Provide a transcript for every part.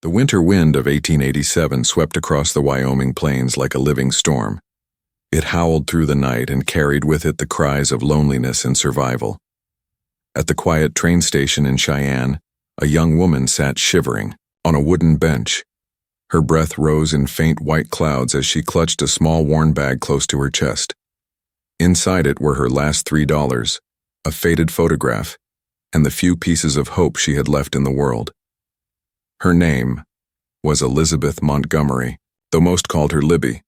The winter wind of 1887 swept across the Wyoming plains like a living storm. It howled through the night and carried with it the cries of loneliness and survival. At the quiet train station in Cheyenne, a young woman sat shivering on a wooden bench. Her breath rose in faint white clouds as she clutched a small worn bag close to her chest. Inside it were her last $3, a faded photograph, and the few pieces of hope she had left in the world. Her name was Elizabeth Montgomery, though most called her Libby.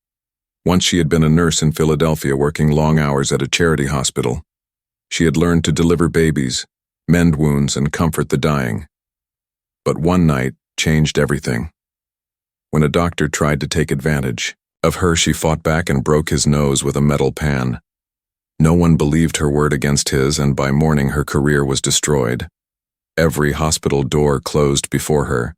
Once she had been a nurse in Philadelphia working long hours at a charity hospital. She had learned to deliver babies, mend wounds, and comfort the dying. But one night changed everything. When a doctor tried to take advantage of her, she fought back and broke his nose with a metal pan. No one believed her word against his, and by morning her career was destroyed. Every hospital door closed before her.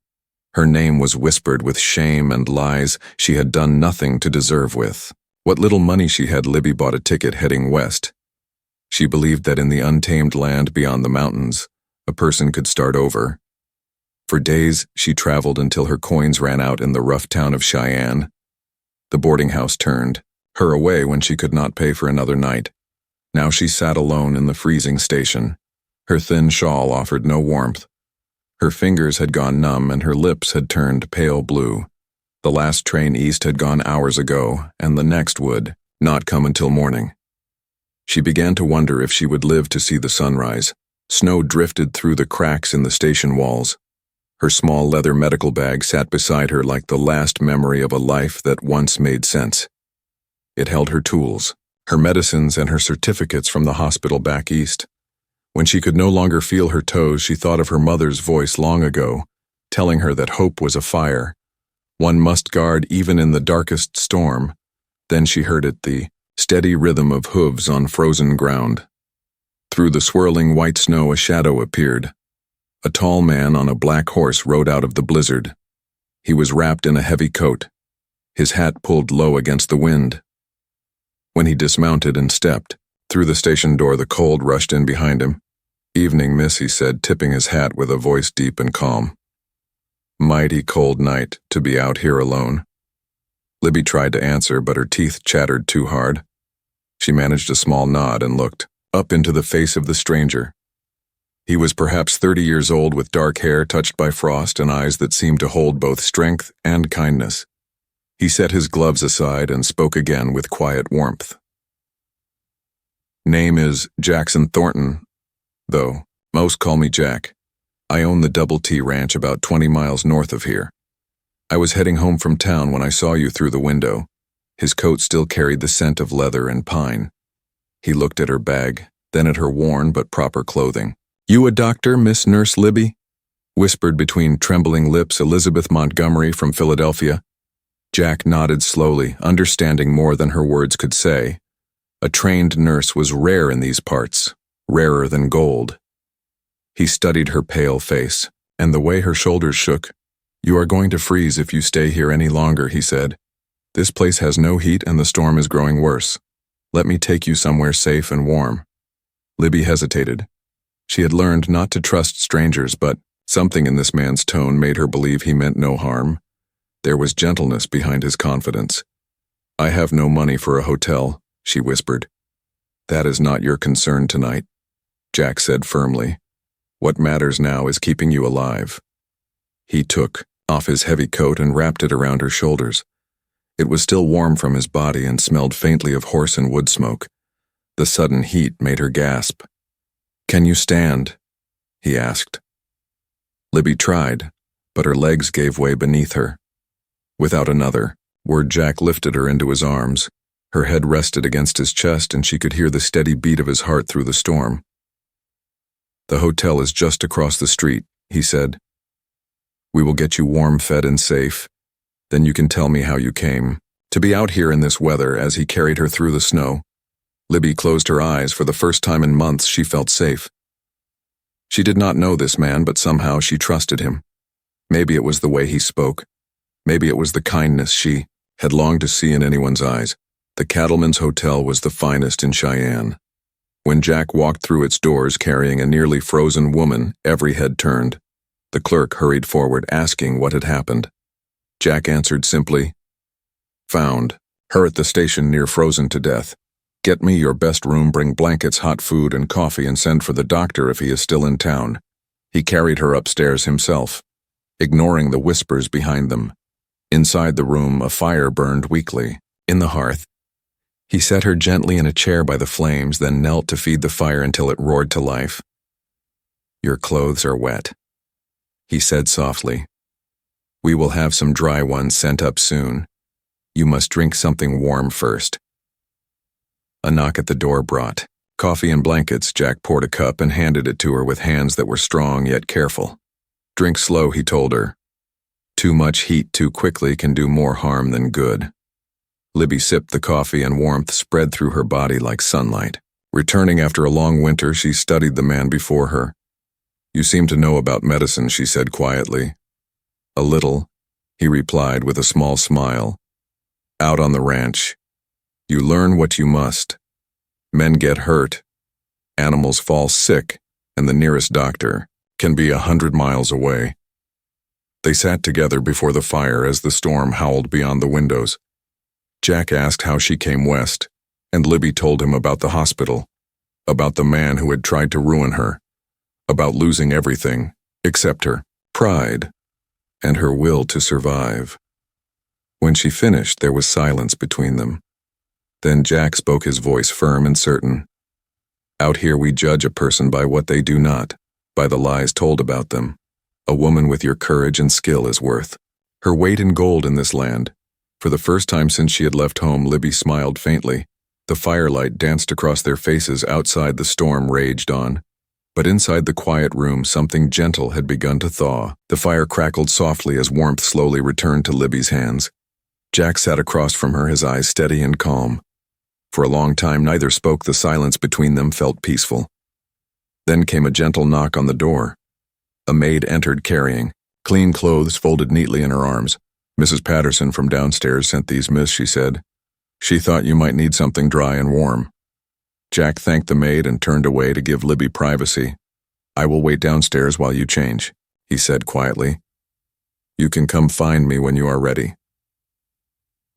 Her name was whispered with shame and lies she had done nothing to deserve with. What little money she had, Libby bought a ticket heading west. She believed that in the untamed land beyond the mountains, a person could start over. For days, she traveled until her coins ran out in the rough town of Cheyenne. The boarding house turned her away when she could not pay for another night. Now she sat alone in the freezing station. Her thin shawl offered no warmth. Her fingers had gone numb and her lips had turned pale blue. The last train east had gone hours ago, and the next would not come until morning. She began to wonder if she would live to see the sunrise. Snow drifted through the cracks in the station walls. Her small leather medical bag sat beside her like the last memory of a life that once made sense. It held her tools, her medicines, and her certificates from the hospital back east. When she could no longer feel her toes, she thought of her mother's voice long ago, telling her that hope was a fire. One must guard even in the darkest storm. Then she heard it, the steady rhythm of hooves on frozen ground. Through the swirling white snow, a shadow appeared. A tall man on a black horse rode out of the blizzard. He was wrapped in a heavy coat, his hat pulled low against the wind. When he dismounted and stepped through the station door, the cold rushed in behind him. "Evening, miss," he said, tipping his hat with a voice deep and calm. Mighty cold night to be out here alone. Libby tried to answer, but her teeth chattered too hard. She managed a small nod and looked up into the face of the stranger. He was perhaps 30 years old, with dark hair touched by frost and eyes that seemed to hold both strength and kindness. He set his gloves aside and spoke again with quiet warmth. "Name is Jackson Thornton, though most call me Jack. I own the Double T Ranch about 20 miles north of here. I was heading home from town when I saw you through the window." His coat still carried the scent of leather and pine. He looked at her bag, then at her worn but proper clothing. "You a doctor, Miss Nurse Libby?" whispered between trembling lips Elizabeth Montgomery from Philadelphia. Jack nodded slowly, understanding more than her words could say. A trained nurse was rare in these parts, rarer than gold. He studied her pale face, and the way her shoulders shook. "You are going to freeze if you stay here any longer," he said. "This place has no heat and the storm is growing worse. Let me take you somewhere safe and warm." Libby hesitated. She had learned not to trust strangers, but something in this man's tone made her believe he meant no harm. There was gentleness behind his confidence. "I have no money for a hotel," she whispered. "That is not your concern tonight," Jack said firmly. "What matters now is keeping you alive." He took off his heavy coat and wrapped it around her shoulders. It was still warm from his body and smelled faintly of horse and wood smoke. The sudden heat made her gasp. "Can you stand?" he asked. Libby tried, but her legs gave way beneath her. Without another word, Jack lifted her into his arms. Her head rested against his chest, and she could hear the steady beat of his heart through the storm. "The hotel is just across the street," he said. "We will get you warm, fed, and safe. Then you can tell me how you came to be out here in this weather." As he carried her through the snow, Libby closed her eyes. For the first time in months, she felt safe. She did not know this man, but somehow she trusted him. Maybe it was the way he spoke. Maybe it was the kindness she had longed to see in anyone's eyes. The Cattleman's Hotel was the finest in Cheyenne. When Jack walked through its doors carrying a nearly frozen woman, every head turned. The clerk hurried forward, asking what had happened. Jack answered simply, "Found. Her at the station near frozen to death. Get me your best room, bring blankets, hot food, and coffee, and send for the doctor if he is still in town." He carried her upstairs himself, ignoring the whispers behind them. Inside the room, a fire burned weakly, in the hearth. He set her gently in a chair by the flames, then knelt to feed the fire until it roared to life. "Your clothes are wet," he said softly. "We will have some dry ones sent up soon. You must drink something warm first." A knock at the door brought coffee and blankets. Jack poured a cup and handed it to her with hands that were strong yet careful. "Drink slow," he told her. "Too much heat too quickly can do more harm than good." Libby sipped the coffee and warmth spread through her body like sunlight. Returning after a long winter, she studied the man before her. "You seem to know about medicine," she said quietly. "A little," he replied with a small smile. "Out on the ranch. You learn what you must. Men get hurt, animals fall sick, and the nearest doctor can be 100 miles away." They sat together before the fire as the storm howled beyond the windows. Jack asked how she came west, and Libby told him about the hospital, about the man who had tried to ruin her, about losing everything except her pride and her will to survive. When she finished, there was silence between them. Then Jack spoke, his voice firm and certain. "Out here we judge a person by what they do not, by the lies told about them. A woman with your courage and skill is worth her weight in gold in this land." For the first time since she had left home, Libby smiled faintly. The firelight danced across their faces. Outside, the storm raged on. But inside the quiet room, something gentle had begun to thaw. The fire crackled softly as warmth slowly returned to Libby's hands. Jack sat across from her, his eyes steady and calm. For a long time, neither spoke. The silence between them felt peaceful. Then came a gentle knock on the door. A maid entered carrying clean clothes folded neatly in her arms. "Mrs. Patterson from downstairs sent these, miss," she said. "She thought you might need something dry and warm." Jack thanked the maid and turned away to give Libby privacy. "I will wait downstairs while you change," he said quietly. "You can come find me when you are ready."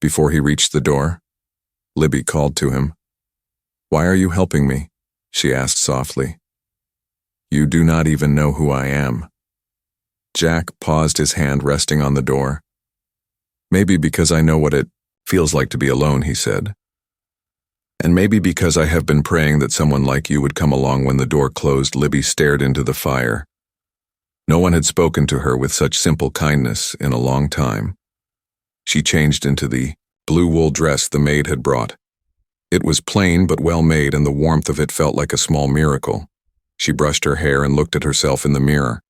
Before he reached the door, Libby called to him. "Why are you helping me?" she asked softly. "You do not even know who I am." Jack paused, his hand resting on the door. "Maybe because I know what it feels like to be alone," he said. "And maybe because I have been praying that someone like you would come along." When the door closed, Libby stared into the fire. No one had spoken to her with such simple kindness in a long time. She changed into the blue wool dress the maid had brought. It was plain but well made, and the warmth of it felt like a small miracle. She brushed her hair and looked at herself in the mirror.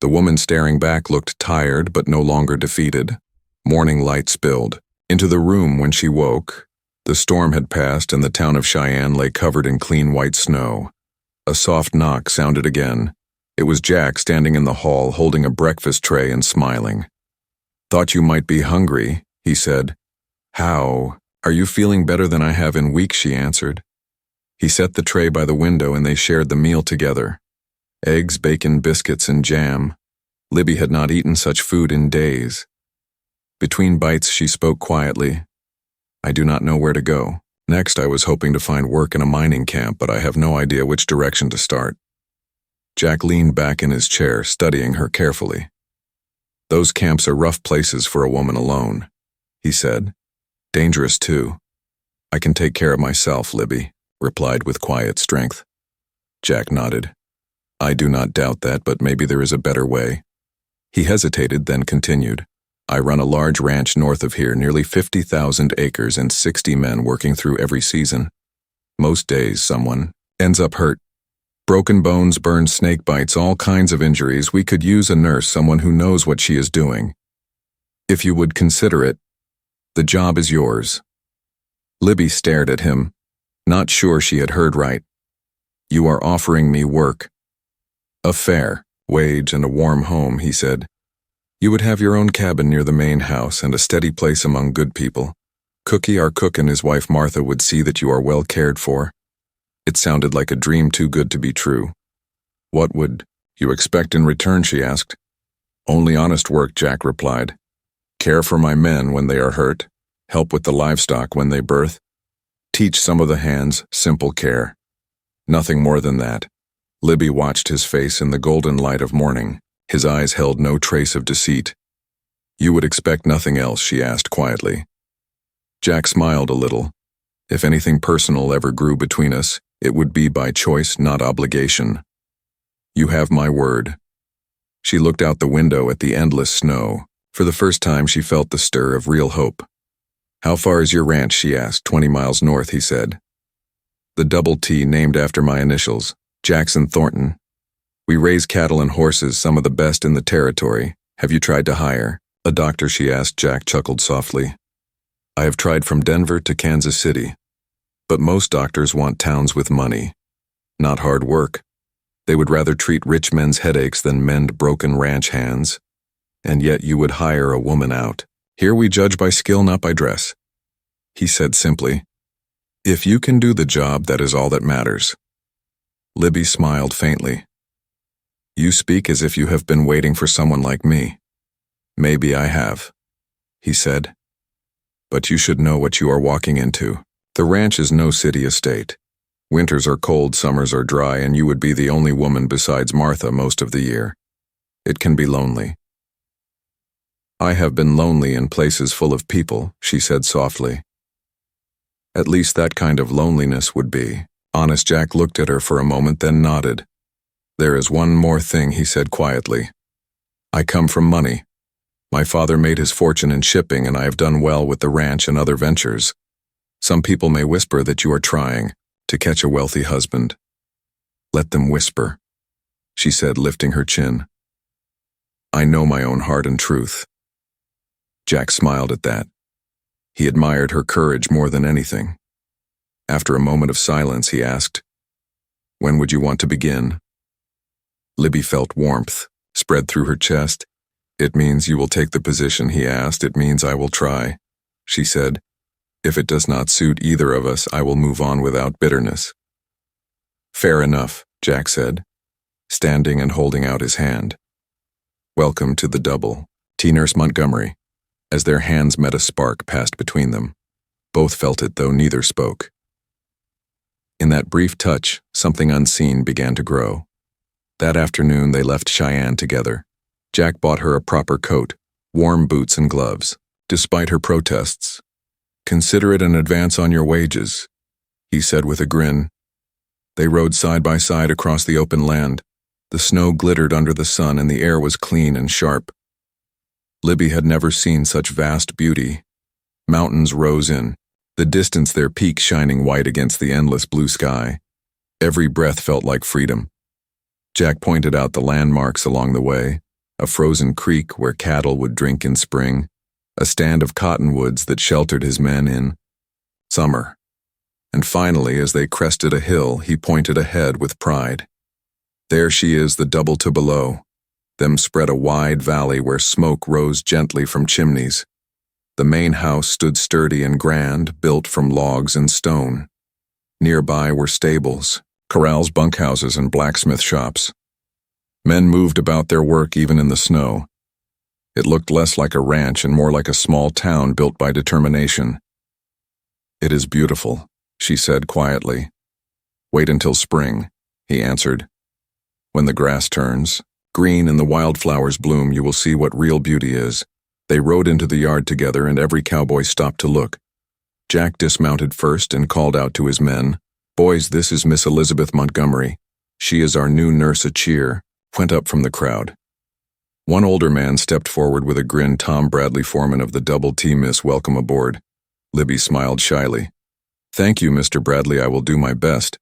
The woman staring back looked tired but no longer defeated. Morning light spilled into the room when she woke. The storm had passed and the town of Cheyenne lay covered in clean white snow. A soft knock sounded again. It was Jack standing in the hall holding a breakfast tray and smiling. "Thought you might be hungry," he said. "How? Are you feeling better than I have in weeks?" she answered. He set the tray by the window and they shared the meal together. Eggs, bacon, biscuits, and jam. Libby had not eaten such food in days. Between bites, she spoke quietly. "I do not know where to go. Next, I was hoping to find work in a mining camp, but I have no idea which direction to start." Jack leaned back in his chair, studying her carefully. "Those camps are rough places for a woman alone," he said. "Dangerous, too." "I can take care of myself," Libby replied with quiet strength. Jack nodded. "I do not doubt that, but maybe there is a better way." He hesitated, then continued. "I run a large ranch north of here, nearly 50,000 acres and 60 men working through every season. Most days, someone ends up hurt. Broken bones, burned snake bites, all kinds of injuries. We could use a nurse, someone who knows what she is doing. If you would consider it, the job is yours." Libby stared at him, not sure she had heard right. "You are offering me work." "A fair wage and a warm home," he said. "You would have your own cabin near the main house and a steady place among good people. Cookie, our cook, and his wife Martha would see that you are well cared for." It sounded like a dream too good to be true. What would You expect in return, she asked. Only honest work, Jack replied. Care for my men when they are hurt, help with the livestock when they birth, teach some of the hands simple care. Nothing more than that. Libby watched his face in the golden light of morning. His eyes held no trace of deceit. You would expect nothing else, she asked quietly. Jack smiled a little. If anything personal ever grew between us, it would be by choice, not obligation. You have my word. She looked out the window at the endless snow. For the first time, she felt the stir of real hope. How far is your ranch, she asked. 20 miles north, he said. The double T named after my initials, Jackson Thornton. We raise cattle and horses, some of the best in the territory. Have you tried to hire a doctor, she asked. Jack chuckled softly. I have tried from Denver to Kansas City. But most doctors want towns with money, not hard work. They would rather treat rich men's headaches than mend broken ranch hands. And yet you would hire a woman out. Here we judge by skill, not by dress. He said simply, if you can do the job, that is all that matters. Libby smiled faintly. You speak as if you have been waiting for someone like me. Maybe I have, he said. But you should know what you are walking into. The ranch is no city estate. Winters are cold, summers are dry, and you would be the only woman besides Martha most of the year. It can be lonely. I have been lonely in places full of people, she said softly. At least that kind of loneliness would be. Honest. Jack looked at her for a moment, then nodded. There is one more thing, he said quietly. I come from money. My father made his fortune in shipping, and I have done well with the ranch and other ventures. Some people may whisper that you are trying to catch a wealthy husband. Let them whisper, she said, lifting her chin. I know my own heart and truth. Jack smiled at that. He admired her courage more than anything. After a moment of silence, he asked, when would you want to begin? Libby felt warmth spread through her chest. It means you will take the position, he asked. It means I will try, she said. If it does not suit either of us, I will move on without bitterness. Fair enough, Jack said, standing and holding out his hand. Welcome to the double T. Nurse Montgomery. As their hands met, a spark passed between them. Both felt it, though neither spoke. In that brief touch, something unseen began to grow. That afternoon, they left Cheyenne together. Jack bought her a proper coat, warm boots and gloves, despite her protests. Consider it an advance on your wages, he said with a grin. They rode side by side across the open land. The snow glittered under the sun, and the air was clean and sharp. Libby had never seen such vast beauty. Mountains rose in, the distance their peaks shining white against the endless blue sky. Every breath felt like freedom. Jack pointed out the landmarks along the way, a frozen creek where cattle would drink in spring, a stand of cottonwoods that sheltered his men in summer. And finally, as they crested a hill, he pointed ahead with pride. There she is, the double to below. Them spread a wide valley where smoke rose gently from chimneys. The main house stood sturdy and grand, built from logs and stone. Nearby were stables, corrals, bunkhouses, and blacksmith shops. Men moved about their work even in the snow. It looked less like a ranch and more like a small town built by determination. It is beautiful, she said quietly. Wait until spring, he answered. When the grass turns green and the wildflowers bloom, you will see what real beauty is. They rode into the yard together, and every cowboy stopped to look. Jack dismounted first and called out to his men, Boys, this is Miss Elizabeth Montgomery. She is our new nurse. A cheer went up from the crowd. One older man stepped forward with a grin. Tom Bradley, foreman of the Double T. Miss, welcome aboard. Libby smiled shyly. Thank you, Mr. Bradley. I will do my best.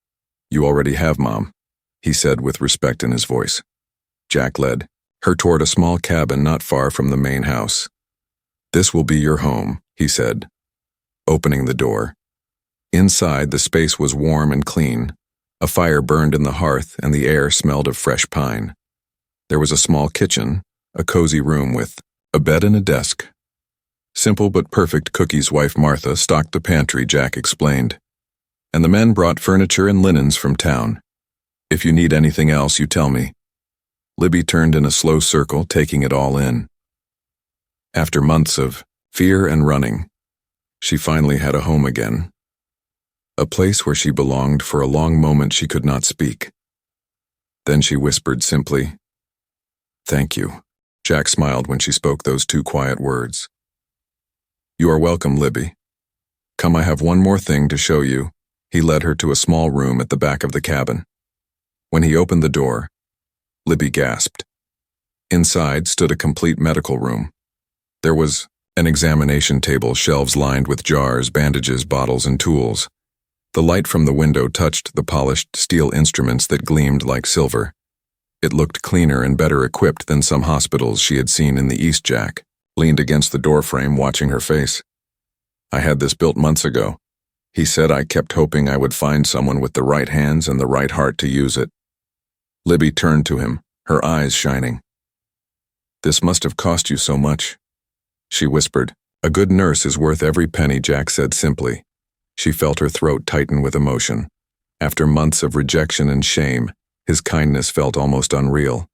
You already have, Mom, he said with respect in his voice. Jack led her toward a small cabin not far from the main house. This will be your home, he said, opening the door. Inside, the space was warm and clean. A fire burned in the hearth, and the air smelled of fresh pine. There was a small kitchen, a cozy room with a bed and a desk. Simple but perfect. Cookie's wife Martha stocked the pantry, Jack explained. And the men brought furniture and linens from town. If you need anything else, you tell me. Libby turned in a slow circle, taking it all in. After months of fear and running, she finally had a home again. A place where she belonged. For a long moment she could not speak. Then she whispered simply, "Thank you." Jack smiled when she spoke those two quiet words. "You are welcome, Libby. Come, I have one more thing to show you." He led her to a small room at the back of the cabin. When he opened the door, Libby gasped. Inside stood a complete medical room. There was an examination table, shelves lined with jars, bandages, bottles, and tools. The light from the window touched the polished steel instruments that gleamed like silver. It looked cleaner and better equipped than some hospitals she had seen in the East. Jack leaned against the doorframe, watching her face. "I had this built months ago," he said. "I kept hoping I would find someone with the right hands and the right heart to use it." Libby turned to him, her eyes shining. "This must have cost you so much," she whispered. "A good nurse is worth every penny," Jack said simply. She felt her throat tighten with emotion. After months of rejection and shame, his kindness felt almost unreal.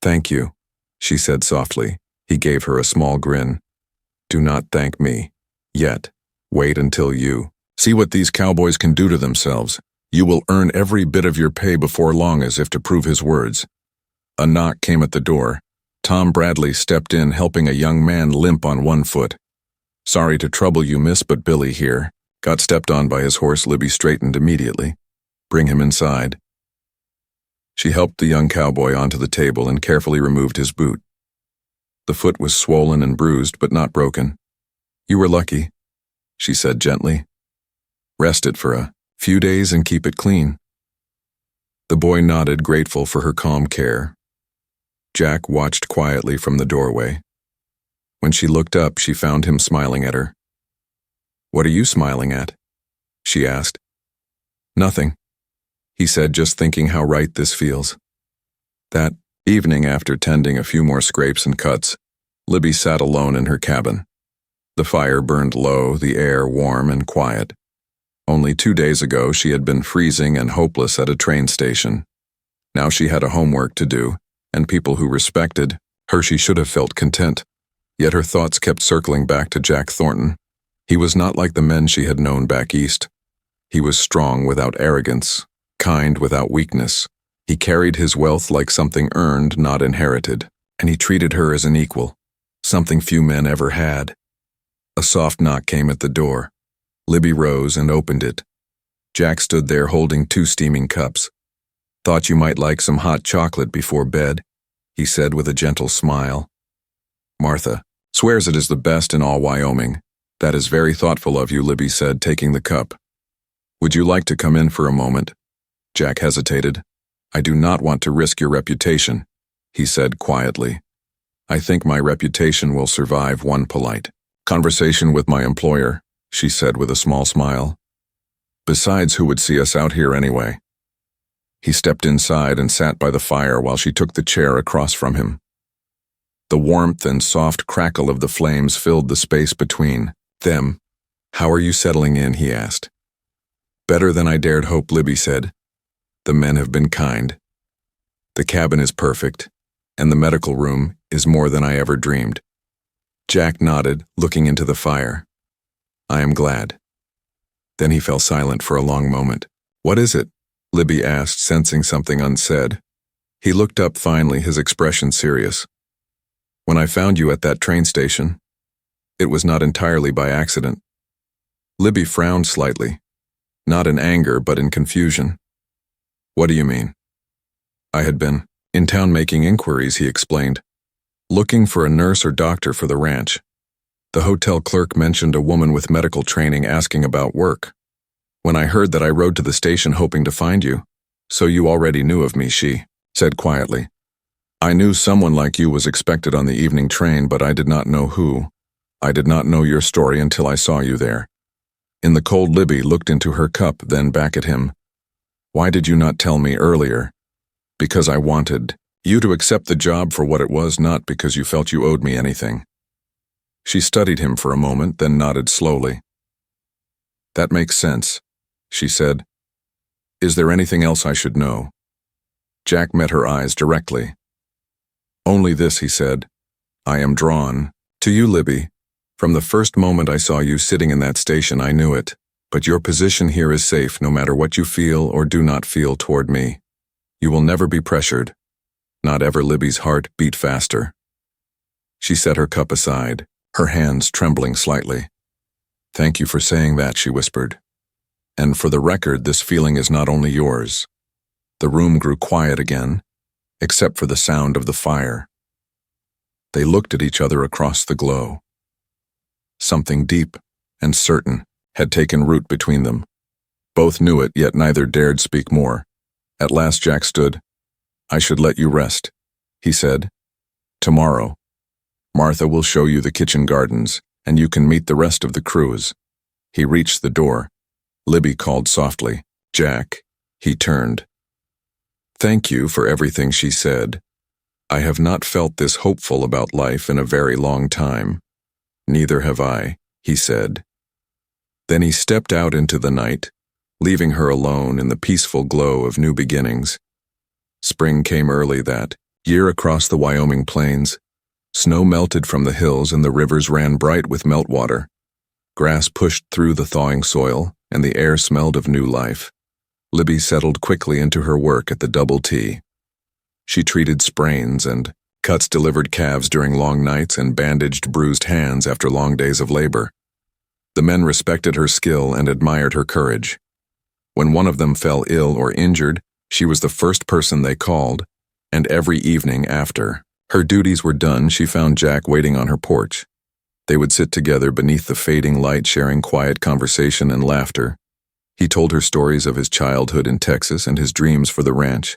"Thank you," she said softly. He gave her a small grin. "Do not thank me. Yet. Wait until you see what these cowboys can do to themselves. You will earn every bit of your pay before long," as if to prove his words. A knock came at the door. Tom Bradley stepped in, helping a young man limp on one foot. "Sorry to trouble you, miss, but Billy here got stepped on by his horse." Libby straightened immediately. "Bring him inside." She helped the young cowboy onto the table and carefully removed his boot. The foot was swollen and bruised, but not broken. "You were lucky," she said gently. "Rest it for a few days and keep it clean." The boy nodded, grateful for her calm care. Jack watched quietly from the doorway. When she looked up, she found him smiling at her. "What are you smiling at?" she asked. "Nothing," he said, "just thinking how right this feels." That evening, after tending a few more scrapes and cuts, Libby sat alone in her cabin. The fire burned low, the air warm and quiet. Only 2 days ago she had been freezing and hopeless at a train station. Now she had a homework to do, and people who respected her. She should have felt content. Yet her thoughts kept circling back to Jack Thornton. He was not like the men she had known back east. He was strong without arrogance, kind without weakness. He carried his wealth like something earned, not inherited, and he treated her as an equal, something few men ever had. A soft knock came at the door. Libby rose and opened it. Jack stood there holding 2 steaming cups. "Thought you might like some hot chocolate before bed," he said with a gentle smile. "Martha swears it is the best in all Wyoming." "That is very thoughtful of you," Libby said, taking the cup. "Would you like to come in for a moment?" Jack hesitated. "I do not want to risk your reputation," he said quietly. "I think my reputation will survive one polite conversation with my employer," she said with a small smile. "Besides, who would see us out here anyway?" He stepped inside and sat by the fire while she took the chair across from him. The warmth and soft crackle of the flames filled the space between them. "How are you settling in?" he asked. "Better than I dared hope," Libby said. "The men have been kind. The cabin is perfect, and the medical room is more than I ever dreamed." Jack nodded, looking into the fire. "I am glad." Then he fell silent for a long moment. "What is it?" Libby asked, sensing something unsaid. He looked up finally, his expression serious. "When I found you at that train station, it was not entirely by accident." Libby frowned slightly, not in anger but in confusion. "What do you mean?" "I had been in town making inquiries," he explained, "looking for a nurse or doctor for the ranch. The hotel clerk mentioned a woman with medical training asking about work. When I heard that, I rode to the station hoping to find you." "So you already knew of me," she said quietly. "I knew someone like you was expected on the evening train, but I did not know who. I did not know your story until I saw you there." In the cold, Libby looked into her cup, then back at him. "Why did you not tell me earlier?" "Because I wanted you to accept the job for what it was, not because you felt you owed me anything." She studied him for a moment, then nodded slowly. "That makes sense," she said. "Is there anything else I should know?" Jack met her eyes directly. Only this, he said. I am drawn to you, Libby. From the first moment I saw you sitting in that station, I knew it. But your position here is safe no matter what you feel or do not feel toward me. You will never be pressured. Not ever. Libby's heart beat faster. She set her cup aside, her hands trembling slightly. Thank you for saying that, she whispered. And for the record, this feeling is not only yours. The room grew quiet again, except for the sound of the fire. They looked at each other across the glow. Something deep and certain had taken root between them. Both knew it, yet neither dared speak more. At last Jack stood. I should let you rest, he said. Tomorrow, Martha will show you the kitchen gardens, and you can meet the rest of the crews. He reached the door. Libby called softly, Jack. He turned. Thank you for everything, she said. I have not felt this hopeful about life in a very long time. Neither have I, he said. Then he stepped out into the night, leaving her alone in the peaceful glow of new beginnings. Spring came early that year across the Wyoming plains. Snow melted from the hills and the rivers ran bright with meltwater. Grass pushed through the thawing soil, and the air smelled of new life. Libby settled quickly into her work at the Double T. She treated sprains and cuts, delivered calves during long nights, and bandaged bruised hands after long days of labor. The men respected her skill and admired her courage. When one of them fell ill or injured, she was the first person they called, and every evening after her duties were done, she found Jack waiting on her porch. They would sit together beneath the fading light, sharing quiet conversation and laughter. He told her stories of his childhood in Texas and his dreams for the ranch.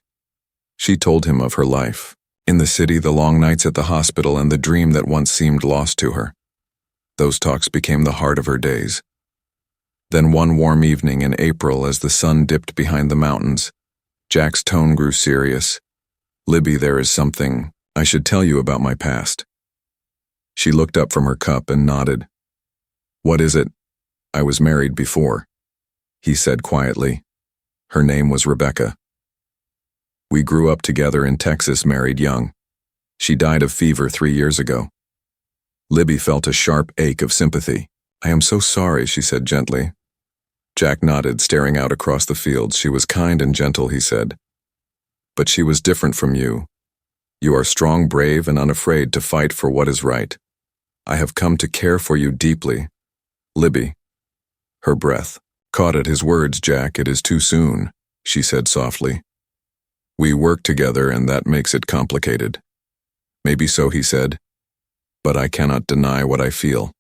She told him of her life in the city, the long nights at the hospital, and the dream that once seemed lost to her. Those talks became the heart of her days. Then one warm evening in April, as the sun dipped behind the mountains, Jack's tone grew serious. Libby, there is something I should tell you about my past. She looked up from her cup and nodded. What is it? I was married before, he said quietly. Her name was Rebecca. We grew up together in Texas, married young. She died of fever 3 years ago. Libby felt a sharp ache of sympathy. I am so sorry, she said gently. Jack nodded, staring out across the fields. She was kind and gentle, he said. But she was different from you. You are strong, brave, and unafraid to fight for what is right. I have come to care for you deeply. Libby. Her breath caught at his words. Jack, it is too soon, she said softly. We work together, and that makes it complicated. Maybe so, he said. But I cannot deny what I feel.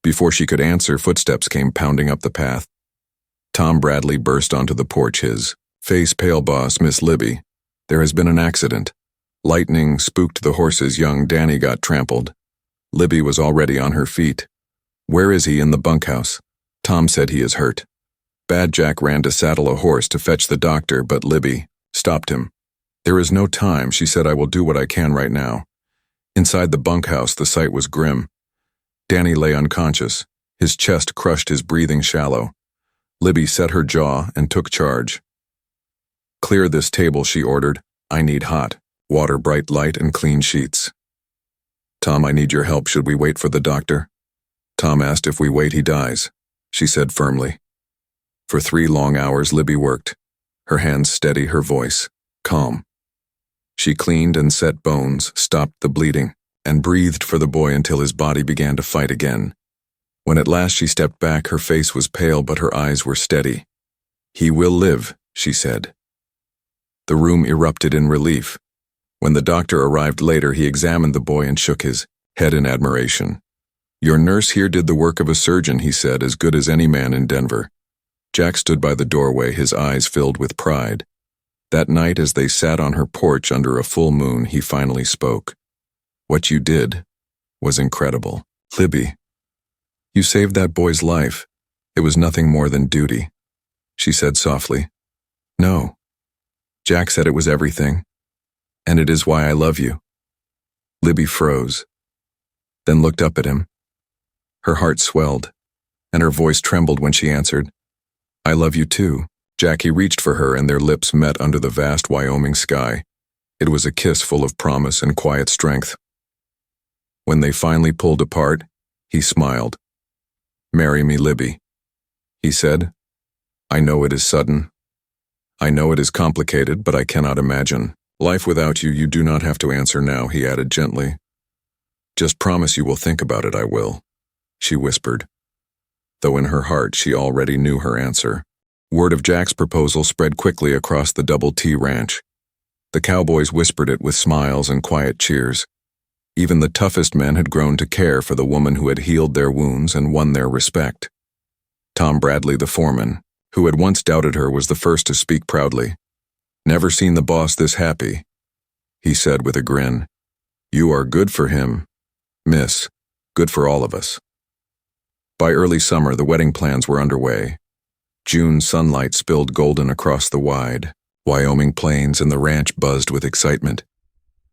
Before she could answer, footsteps came pounding up the path. Tom Bradley burst onto the porch, his face pale. Boss, Miss Libby, there has been an accident. Lightning spooked the horses. Young Danny got trampled. Libby was already on her feet. Where is he? In the bunkhouse. Tom said he is hurt. Bad. Jack ran to saddle a horse to fetch the doctor, but Libby stopped him. There is no time, she said. I will do what I can right now. Inside the bunkhouse, the sight was grim. Danny lay unconscious, his chest crushed, his breathing shallow. Libby set her jaw and took charge. Clear this table, she ordered. I need hot water, bright light, and clean sheets. Tom, I need your help. Should we wait for the doctor? Tom asked. If we wait, he dies, she said firmly. For 3 long hours, Libby worked, her hands steady, her voice calm. She cleaned and set bones, stopped the bleeding, and breathed for the boy until his body began to fight again. When at last she stepped back, her face was pale, but her eyes were steady. He will live, she said. The room erupted in relief. When the doctor arrived later, he examined the boy and shook his head in admiration. Your nurse here did the work of a surgeon, he said, as good as any man in Denver. Jack stood by the doorway, his eyes filled with pride. That night, as they sat on her porch under a full moon, he finally spoke. What you did was incredible. Libby, you saved that boy's life. It was nothing more than duty, she said softly. No. Jack said it was everything. And it is why I love you. Libby froze, then looked up at him. Her heart swelled, and her voice trembled when she answered, I love you too. Jackie reached for her, and their lips met under the vast Wyoming sky. It was a kiss full of promise and quiet strength. When they finally pulled apart, he smiled. "Marry me, Libby," he said. "I know it is sudden. I know it is complicated, but I cannot imagine life without you. You do not have to answer now," he added gently. "Just promise you will think about it." "I will," she whispered, though in her heart she already knew her answer. Word of Jack's proposal spread quickly across the Double T Ranch. The cowboys whispered it with smiles and quiet cheers. Even the toughest men had grown to care for the woman who had healed their wounds and won their respect. Tom Bradley, the foreman, who had once doubted her, was the first to speak proudly. "Never seen the boss this happy," he said with a grin. "You are good for him, miss. Good for all of us." By early summer, the wedding plans were underway. June sunlight spilled golden across the wide Wyoming plains, and the ranch buzzed with excitement.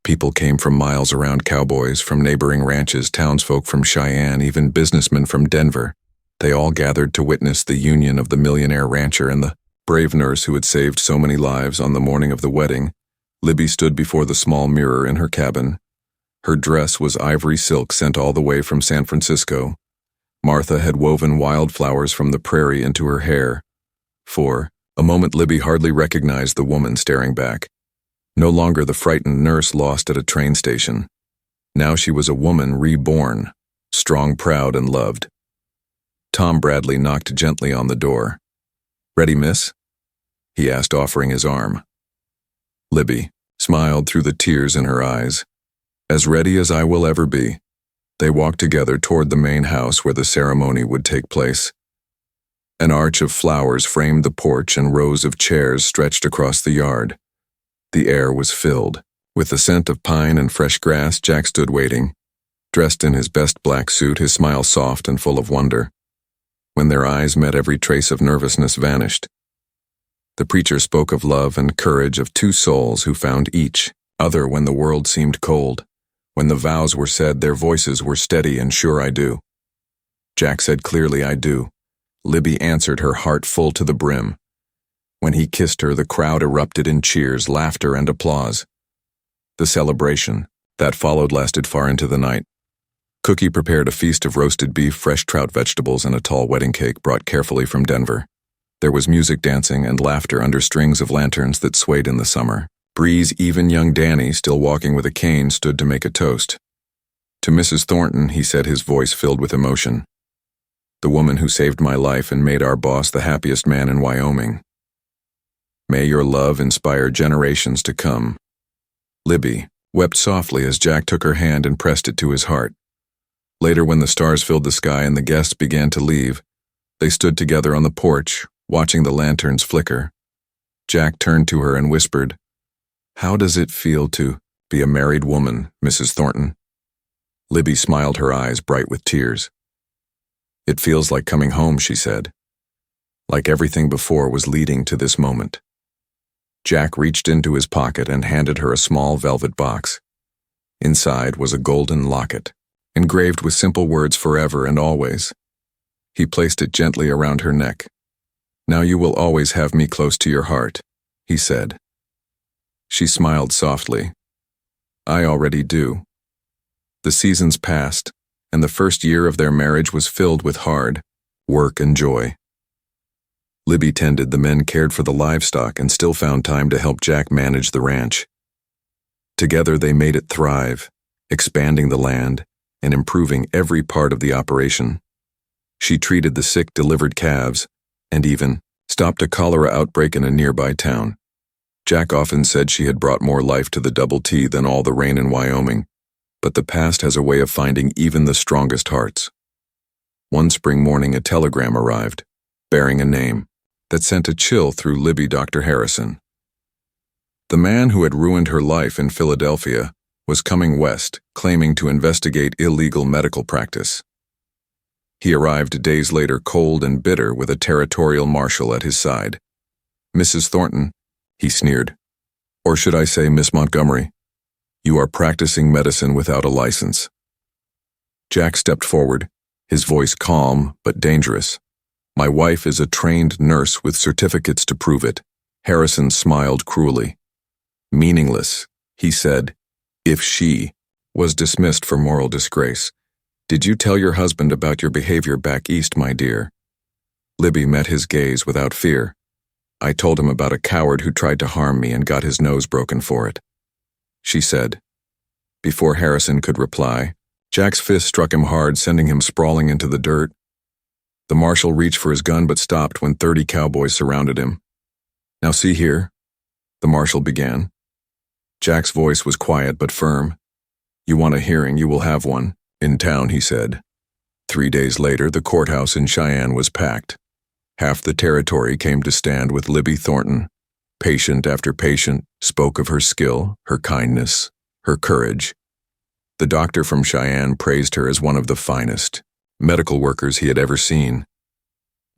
People came from miles around, cowboys from neighboring ranches, townsfolk from Cheyenne, even businessmen from Denver. They all gathered to witness the union of the millionaire rancher and the brave nurse who had saved so many lives. On the morning of the wedding, Libby stood before the small mirror in her cabin. Her dress was ivory silk sent all the way from San Francisco. Martha had woven wildflowers from the prairie into her hair. For a moment, Libby hardly recognized the woman staring back. No longer the frightened nurse lost at a train station. Now she was a woman reborn, strong, proud, and loved. Tom Bradley knocked gently on the door. "Ready, miss?" he asked, offering his arm. Libby smiled through the tears in her eyes. "As ready as I will ever be." They walked together toward the main house where the ceremony would take place. An arch of flowers framed the porch, and rows of chairs stretched across the yard. The air was filled with the scent of pine and fresh grass. Jack stood waiting, dressed in his best black suit, his smile soft and full of wonder. When their eyes met, every trace of nervousness vanished. The preacher spoke of love and courage, of two souls who found each other when the world seemed cold. When the vows were said, their voices were steady and sure. "I do." Jack said clearly, "I do." Libby answered, her heart full to the brim. When he kissed her, the crowd erupted in cheers, laughter, and applause. The celebration that followed lasted far into the night. Cookie prepared a feast of roasted beef, fresh trout, vegetables, and a tall wedding cake brought carefully from Denver. There was music, dancing, and laughter under strings of lanterns that swayed in the summer breeze. Even young Danny, still walking with a cane, stood to make a toast. "To Mrs. Thornton," he said, his voice filled with emotion. "The woman who saved my life and made our boss the happiest man in Wyoming. May your love inspire generations to come." Libby wept softly as Jack took her hand and pressed it to his heart. Later, when the stars filled the sky and the guests began to leave, they stood together on the porch, watching the lanterns flicker. Jack turned to her and whispered, "How does it feel to be a married woman, Mrs. Thornton?" Libby smiled, her eyes bright with tears. "It feels like coming home," she said. Like everything before was leading to this moment. Jack reached into his pocket and handed her a small velvet box. Inside was a golden locket, engraved with simple words, "Forever and always." He placed it gently around her neck. "Now you will always have me close to your heart," he said. She smiled softly. "I already do." The seasons passed, and the first year of their marriage was filled with hard work and joy. Libby tended the men, cared for the livestock, and still found time to help Jack manage the ranch. Together they made it thrive, expanding the land and improving every part of the operation. She treated the sick, delivered calves, and even stopped a cholera outbreak in a nearby town. Jack often said she had brought more life to the Double T than all the rain in Wyoming, but the past has a way of finding even the strongest hearts. One spring morning, a telegram arrived, bearing a name that sent a chill through Libby: Dr. Harrison. The man who had ruined her life in Philadelphia was coming west, claiming to investigate illegal medical practice. He arrived days later, cold and bitter, with a territorial marshal at his side. "Mrs. Thornton," he sneered, "or should I say Miss Montgomery, you are practicing medicine without a license." Jack stepped forward, his voice calm but dangerous. "My wife is a trained nurse with certificates to prove it." Harrison smiled cruelly. "Meaningless," He said, if she was dismissed for moral disgrace. Did you tell your husband about your behavior back east, my dear? Libby met his gaze without fear. I told him about a coward who tried to harm me and got his nose broken for it, she said. Before Harrison could reply, Jack's fist struck him hard, sending him sprawling into the dirt. The marshal reached for his gun but stopped when 30 cowboys surrounded him. Now see here, the marshal began. Jack's voice was quiet but firm. You want a hearing, you will have one. In town, he said. 3 days later, the courthouse in Cheyenne was packed. Half the territory came to stand with Libby Thornton. Patient after patient spoke of her skill, her kindness, her courage. The doctor from Cheyenne praised her as one of the finest medical workers he had ever seen.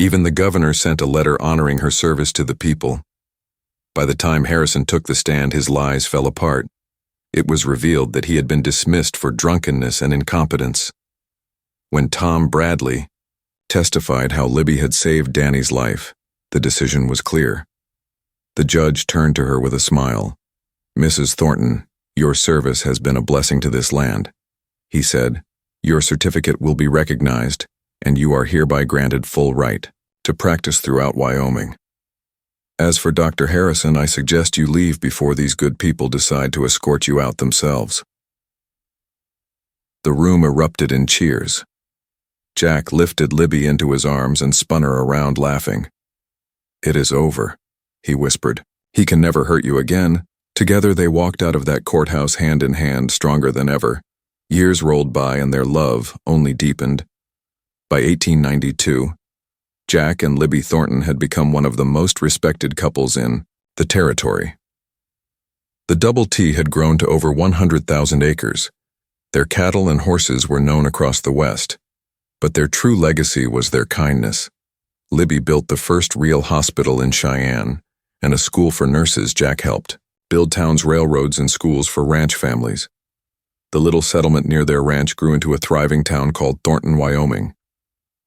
Even the governor sent a letter honoring her service to the people. By the time Harrison took the stand, his lies fell apart. It was revealed that he had been dismissed for drunkenness and incompetence. When Tom Bradley testified how Libby had saved Danny's life, the decision was clear. The judge turned to her with a smile. Mrs. Thornton, your service has been a blessing to this land, he said. Your certificate will be recognized, and you are hereby granted full right to practice throughout Wyoming. As for Dr. Harrison, I suggest you leave before these good people decide to escort you out themselves. The room erupted in cheers. Jack lifted Libby into his arms and spun her around, laughing. It is over, he whispered. He can never hurt you again. Together they walked out of that courthouse hand in hand, stronger than ever. Years rolled by and their love only deepened. By 1892, Jack and Libby Thornton had become one of the most respected couples in the territory. The Double T had grown to over 100,000 acres. Their cattle and horses were known across the West, but their true legacy was their kindness. Libby built the first real hospital in Cheyenne, and a school for nurses. Jack helped build towns, railroads, and schools for ranch families. The little settlement near their ranch grew into a thriving town called Thornton, Wyoming.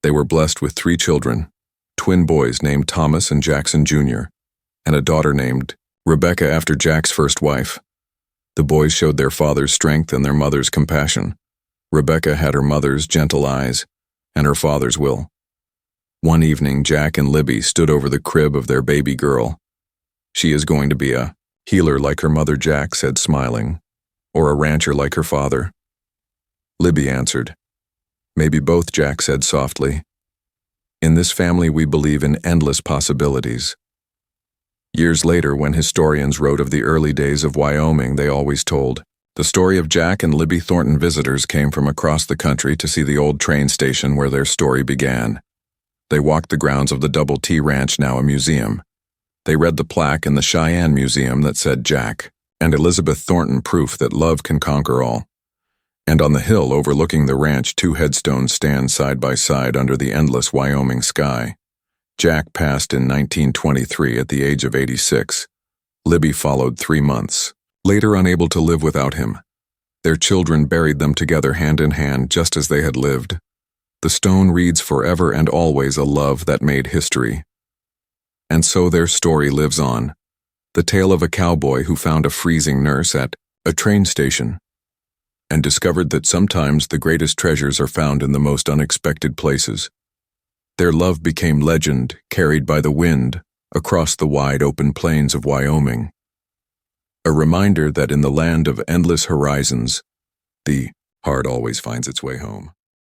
They were blessed with 3 children, twin boys named Thomas and Jackson Jr., and a daughter named Rebecca after Jack's first wife. The boys showed their father's strength and their mother's compassion. Rebecca had her mother's gentle eyes and her father's will. One evening, Jack and Libby stood over the crib of their baby girl. She is going to be a healer like her mother, Jack said, smiling, or a rancher like her father. Libby answered. Maybe both, Jack said softly. In this family, we believe in endless possibilities. Years later, when historians wrote of the early days of Wyoming, they always told the story of Jack and Libby Thornton. Visitors came from across the country to see the old train station where their story began. They walked the grounds of the Double T Ranch, now a museum. They read the plaque in the Cheyenne Museum that said Jack and Elizabeth Thornton, proof that love can conquer all. And on the hill overlooking the ranch, 2 headstones stand side by side under the endless Wyoming sky. Jack passed in 1923 at the age of 86. Libby followed 3 months, later unable to live without him. Their children buried them together hand in hand, just as they had lived. The stone reads forever and always, a love that made history. And so their story lives on. The tale of a cowboy who found a freezing nurse at a train station and discovered that sometimes the greatest treasures are found in the most unexpected places. Their love became legend, carried by the wind across the wide open plains of Wyoming. A reminder that in the land of endless horizons, the heart always finds its way home.